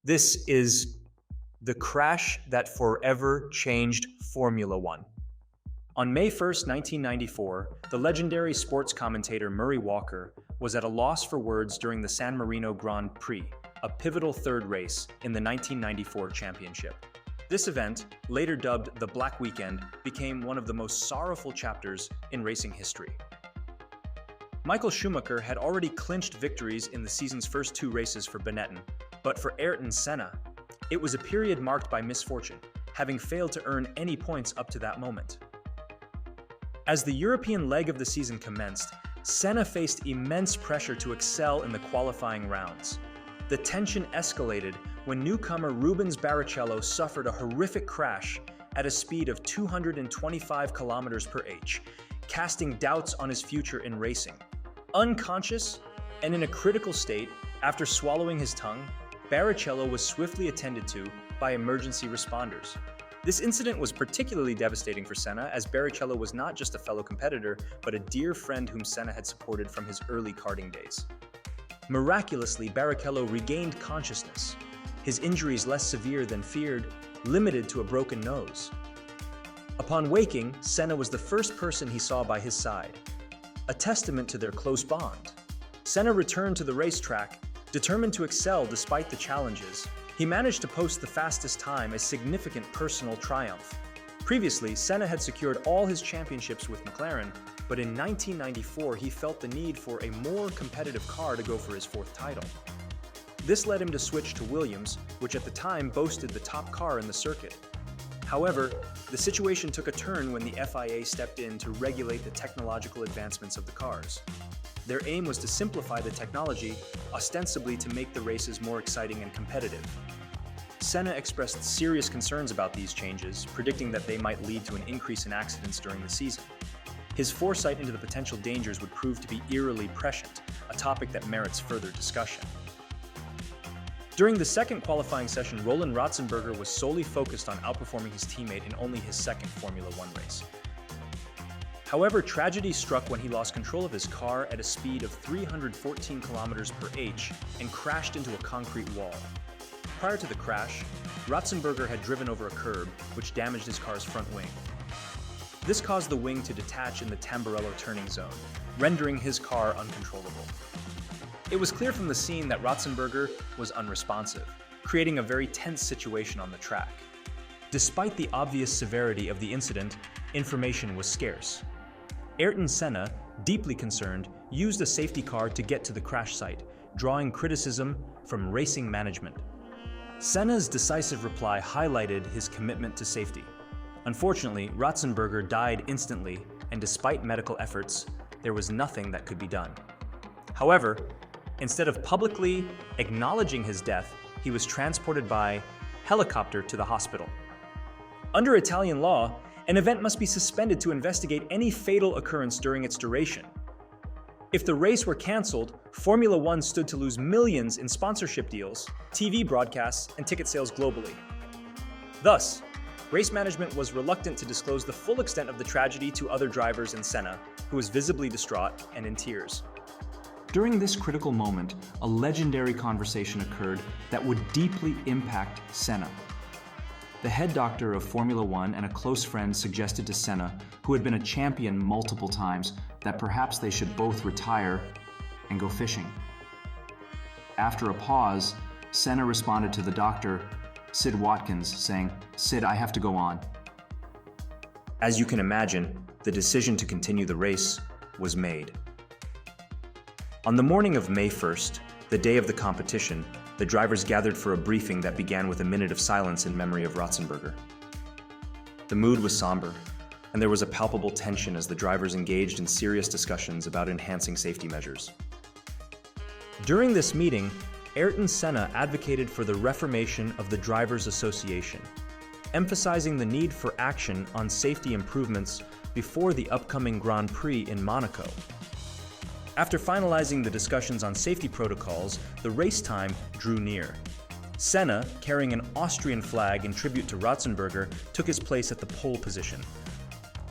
This is the crash that forever changed Formula One. On May 1st, 1994, the legendary sports commentator Murray Walker was at a loss for words during the San Marino Grand Prix, a pivotal third race in the 1994 championship. This event, later dubbed the Black Weekend, became one of the most sorrowful chapters in racing history. Michael Schumacher had already clinched victories in the season's first two races for Benetton, but for Ayrton Senna, it was a period marked by misfortune, having failed to earn any points up to that moment. As the European leg of the season commenced, Senna faced immense pressure to excel in the qualifying rounds. The tension escalated when newcomer Rubens Barrichello suffered a horrific crash at a speed of 225 kilometers per h, casting doubts on his future in racing. Unconscious and in a critical state after swallowing his tongue, Barrichello was swiftly attended to by emergency responders. This incident was particularly devastating for Senna, as Barrichello was not just a fellow competitor, but a dear friend whom Senna had supported from his early karting days. Miraculously, Barrichello regained consciousness, his injuries less severe than feared, limited to a broken nose. Upon waking, Senna was the first person he saw by his side, a testament to their close bond. Senna returned to the racetrack, determined to excel despite the challenges. He managed to post the fastest time, a significant personal triumph. Previously, Senna had secured all his championships with McLaren, but in 1994 he felt the need for a more competitive car to go for his fourth title. This led him to switch to Williams, which at the time boasted the top car in the circuit. However, the situation took a turn when the FIA stepped in to regulate the technological advancements of the cars. Their aim was to simplify the technology, ostensibly to make the races more exciting and competitive. Senna expressed serious concerns about these changes, predicting that they might lead to an increase in accidents during the season. His foresight into the potential dangers would prove to be eerily prescient, a topic that merits further discussion. During the second qualifying session, Roland Ratzenberger was solely focused on outperforming his teammate in only his second Formula One race. However, tragedy struck when he lost control of his car at a speed of 314 kilometers per h and crashed into a concrete wall. Prior to the crash, Ratzenberger had driven over a curb, which damaged his car's front wing. This caused the wing to detach in the Tamburello turning zone, rendering his car uncontrollable. It was clear from the scene that Ratzenberger was unresponsive, creating a very tense situation on the track. Despite the obvious severity of the incident, information was scarce. Ayrton Senna, deeply concerned, used a safety car to get to the crash site, drawing criticism from racing management. Senna's decisive reply highlighted his commitment to safety. Unfortunately, Ratzenberger died instantly, and despite medical efforts, there was nothing that could be done. However, instead of publicly acknowledging his death, he was transported by helicopter to the hospital. Under Italian law, an event must be suspended to investigate any fatal occurrence during its duration. If the race were cancelled, Formula One stood to lose millions in sponsorship deals, TV broadcasts, and ticket sales globally. Thus, race management was reluctant to disclose the full extent of the tragedy to other drivers and Senna, who was visibly distraught and in tears. During this critical moment, a legendary conversation occurred that would deeply impact Senna. The head doctor of Formula One and a close friend suggested to Senna, who had been a champion multiple times, that perhaps they should both retire and go fishing. After a pause, Senna responded to the doctor, Sid Watkins, saying, "Sid, I have to go on." As you can imagine, the decision to continue the race was made. On the morning of May 1st, the day of the competition, the drivers gathered for a briefing that began with a minute of silence in memory of Ratzenberger. The mood was somber, and there was a palpable tension as the drivers engaged in serious discussions about enhancing safety measures. During this meeting, Ayrton Senna advocated for the reformation of the Drivers' Association, emphasizing the need for action on safety improvements before the upcoming Grand Prix in Monaco. After finalizing the discussions on safety protocols, the race time drew near. Senna, carrying an Austrian flag in tribute to Ratzenberger, took his place at the pole position.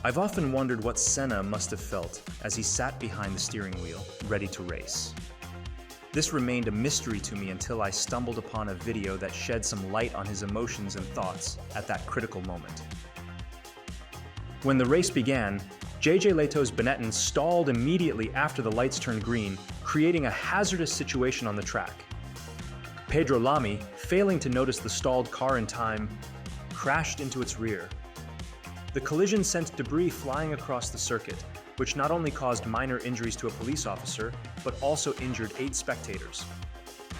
I've often wondered what Senna must have felt as he sat behind the steering wheel, ready to race. This remained a mystery to me until I stumbled upon a video that shed some light on his emotions and thoughts at that critical moment. When the race began, JJ Leto's Benetton stalled immediately after the lights turned green, creating a hazardous situation on the track. Pedro Lamy, failing to notice the stalled car in time, crashed into its rear. The collision sent debris flying across the circuit, which not only caused minor injuries to a police officer, but also injured 8 spectators.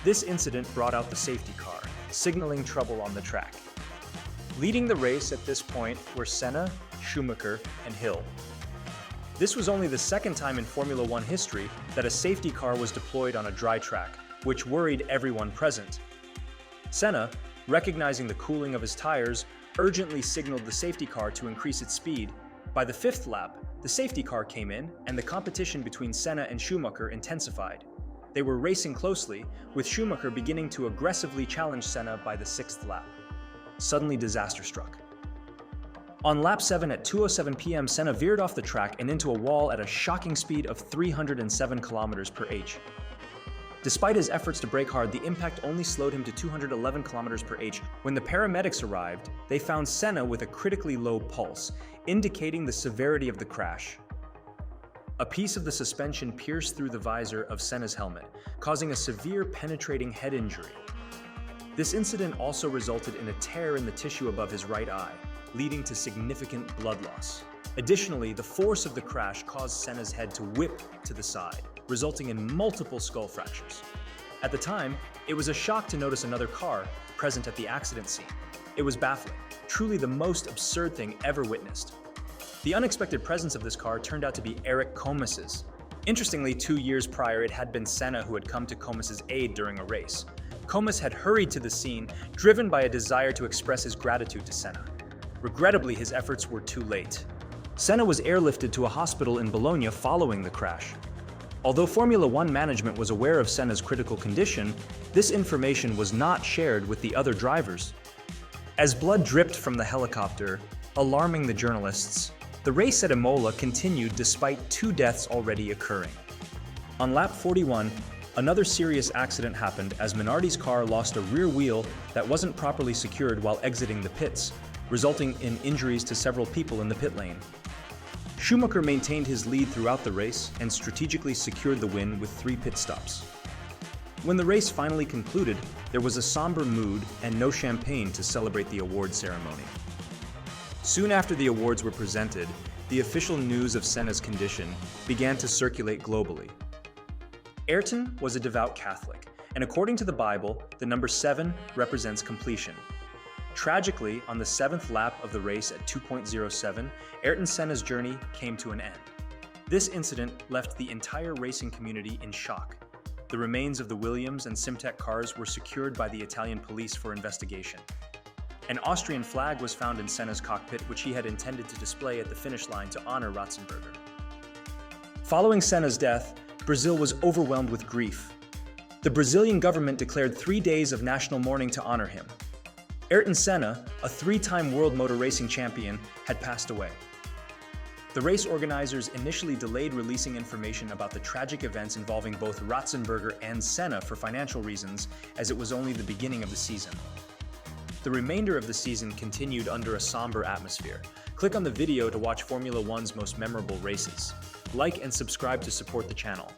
This incident brought out the safety car, signaling trouble on the track. Leading the race at this point were Senna, Schumacher, and Hill. This was only the second time in Formula One history that a safety car was deployed on a dry track, which worried everyone present. Senna, recognizing the cooling of his tires, urgently signaled the safety car to increase its speed. By the 5th lap, the safety car came in, and the competition between Senna and Schumacher intensified. They were racing closely, with Schumacher beginning to aggressively challenge Senna by the 6th lap. Suddenly, disaster struck. On lap 7 at 2:07 p.m., Senna veered off the track and into a wall at a shocking speed of 307 km/h. Despite his efforts to brake hard, the impact only slowed him to 211 km/h. When the paramedics arrived, they found Senna with a critically low pulse, indicating the severity of the crash. A piece of the suspension pierced through the visor of Senna's helmet, causing a severe penetrating head injury. This incident also resulted in a tear in the tissue above his right eye, leading to significant blood loss. Additionally, the force of the crash caused Senna's head to whip to the side, resulting in multiple skull fractures. At the time, it was a shock to notice another car present at the accident scene. It was baffling, truly the most absurd thing ever witnessed. The unexpected presence of this car turned out to be Eric Comis's. Interestingly, 2 years prior, it had been Senna who had come to Comis's aid during a race. Comis had hurried to the scene, driven by a desire to express his gratitude to Senna. Regrettably, his efforts were too late. Senna was airlifted to a hospital in Bologna following the crash. Although Formula One management was aware of Senna's critical condition, this information was not shared with the other drivers. As blood dripped from the helicopter, alarming the journalists, the race at Imola continued despite 2 deaths already occurring. On lap 41, another serious accident happened as Minardi's car lost a rear wheel that wasn't properly secured while exiting the pits, resulting in injuries to several people in the pit lane. Schumacher maintained his lead throughout the race and strategically secured the win with 3 pit stops. When the race finally concluded, there was a somber mood and no champagne to celebrate the award ceremony. Soon after the awards were presented, the official news of Senna's condition began to circulate globally. Ayrton was a devout Catholic, and according to the Bible, the number 7 represents completion. Tragically, on the 7th lap of the race at 2:07, Ayrton Senna's journey came to an end. This incident left the entire racing community in shock. The remains of the Williams and Simtek cars were secured by the Italian police for investigation. An Austrian flag was found in Senna's cockpit, which he had intended to display at the finish line to honor Ratzenberger. Following Senna's death, Brazil was overwhelmed with grief. The Brazilian government declared 3 days of national mourning to honor him. Ayrton Senna, a 3-time world motor racing champion, had passed away. The race organizers initially delayed releasing information about the tragic events involving both Ratzenberger and Senna for financial reasons, as it was only the beginning of the season. The remainder of the season continued under a somber atmosphere. Click on the video to watch Formula One's most memorable races. Like and subscribe to support the channel.